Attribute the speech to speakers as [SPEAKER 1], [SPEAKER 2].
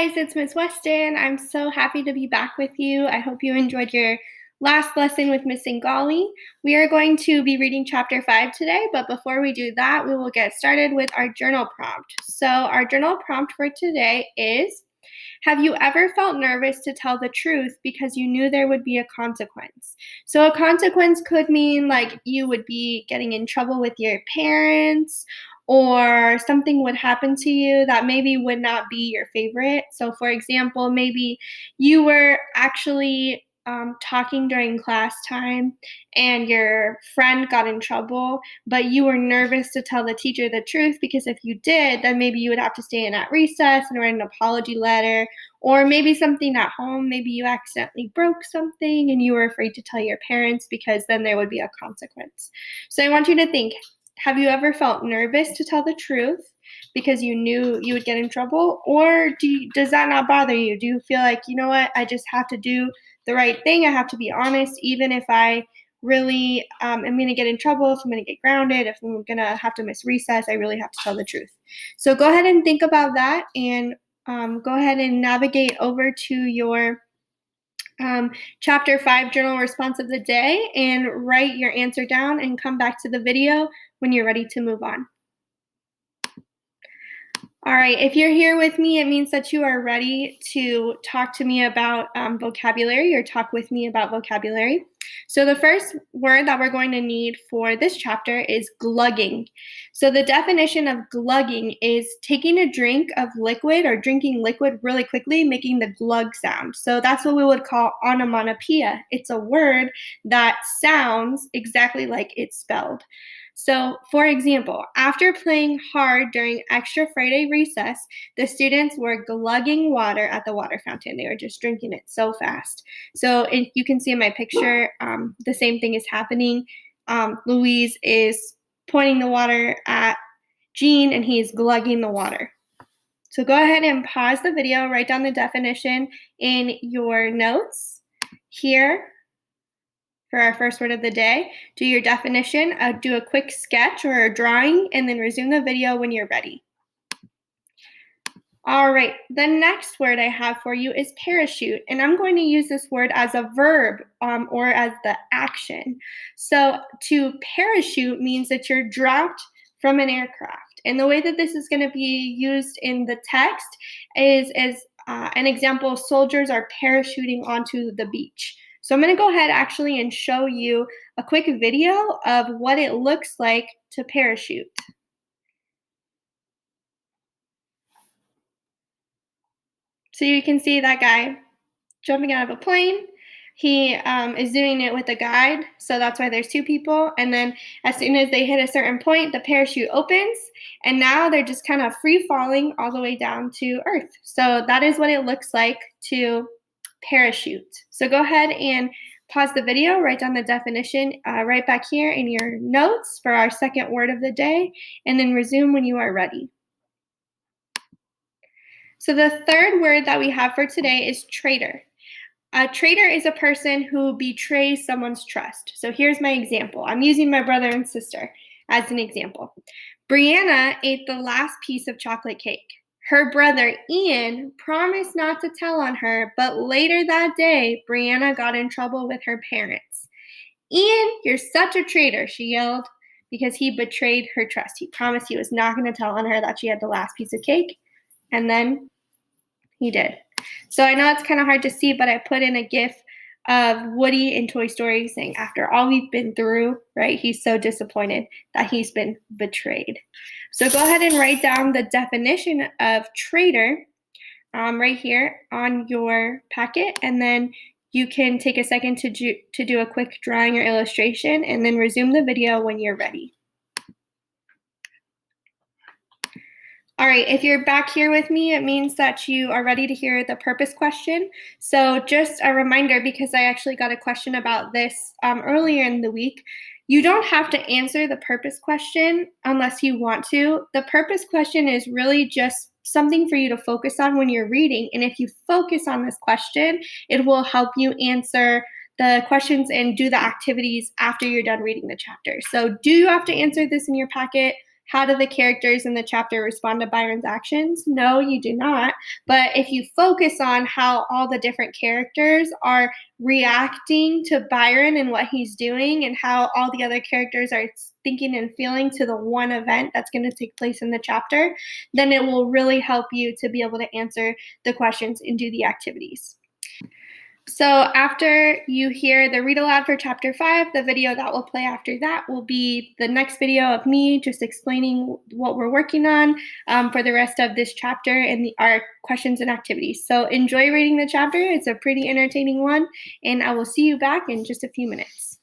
[SPEAKER 1] guys, it's Miss Weston. I'm so happy to be back with you. I hope you enjoyed your last lesson with Miss Singali. We are going to be reading chapter 5 today, but before we do that, we will get started with our journal prompt. So our journal prompt for today is, have you ever felt nervous to tell the truth because you knew there would be a consequence? So a consequence could mean like you would be getting in trouble with your parents, or something would happen to you that maybe would not be your favorite. So, for example, maybe you were actually talking during class time and your friend got in trouble, but you were nervous to tell the teacher the truth because if you did, then maybe you would have to stay in at recess and write an apology letter, or maybe something at home. Maybe you accidentally broke something and you were afraid to tell your parents because then there would be a consequence. So I want you to think, have you ever felt nervous to tell the truth because you knew you would get in trouble? Or does that not bother you? Do you feel like, you know what, I just have to do the right thing. I have to be honest, even if I really am going to get in trouble, if I'm going to get grounded, if I'm going to have to miss recess, I really have to tell the truth. So go ahead and think about that and go ahead and navigate over to your chapter 5 journal response of the day and write your answer down and come back to the video when you're ready to move on. All right, if you're here with me, it means that you are ready to talk to me about vocabulary or talk with me about vocabulary. So the first word that we're going to need for this chapter is glugging. So the definition of glugging is taking a drink of liquid or drinking liquid really quickly, making the glug sound. So that's what we would call onomatopoeia. It's a word that sounds exactly like it's spelled. So, for example, after playing hard during extra Friday recess, the students were glugging water at the water fountain. They were just drinking it so fast. So you can see in my picture, the same thing is happening. Louise is pointing the water at Jean, and he's glugging the water. So go ahead and pause the video, write down the definition in your notes here. For our first word of the day, do your definition, do a quick sketch or a drawing, and then resume the video when you're ready. All right, the next word I have for you is parachute, and I'm going to use this word as a verb or as the action. So to parachute means that you're dropped from an aircraft, and the way that this is going to be used in the text is as an example, soldiers are parachuting onto the beach. So I'm going to go ahead actually and show you a quick video of what it looks like to parachute. So you can see that guy jumping out of a plane. He is doing it with a guide, so that's why there's two people. And then as soon as they hit a certain point, the parachute opens, and now they're just kind of free falling all the way down to earth. So that is what it looks like to parachute. So go ahead and pause the video, write down the definition right back here in your notes for our second word of the day, and then resume when you are ready. So the third word that we have for today is traitor. A traitor is a person who betrays someone's trust. So here's my example. I'm using my brother and sister as an example. Brianna ate the last piece of chocolate cake. Her brother, Ian, promised not to tell on her, but later that day, Brianna got in trouble with her parents. Ian, you're such a traitor, she yelled, because he betrayed her trust. He promised he was not going to tell on her that she had the last piece of cake, and then he did. So I know it's kind of hard to see, but I put in a GIF of Woody in Toy Story saying, after all we've been through, right, he's so disappointed that he's been betrayed. So go ahead and write down the definition of traitor right here on your packet, and then you can take a second to do a quick drawing or illustration, and then resume the video when you're ready. All right, if you're back here with me, it means that you are ready to hear the purpose question. So just a reminder, because I actually got a question about this earlier in the week, you don't have to answer the purpose question unless you want to. The purpose question is really just something for you to focus on when you're reading. And if you focus on this question, it will help you answer the questions and do the activities after you're done reading the chapter. So do you have to answer this in your packet? how do the characters in the chapter respond to Byron's actions? No, you do not. But if you focus on how all the different characters are reacting to Byron and what he's doing, and how all the other characters are thinking and feeling to the one event that's going to take place in the chapter, then it will really help you to be able to answer the questions and do the activities. So after you hear the read aloud for chapter 5, the video that will play after that will be the next video of me just explaining what we're working on for the rest of this chapter and our questions and activities. So enjoy reading the chapter. It's a pretty entertaining one, and I will see you back in just a few minutes.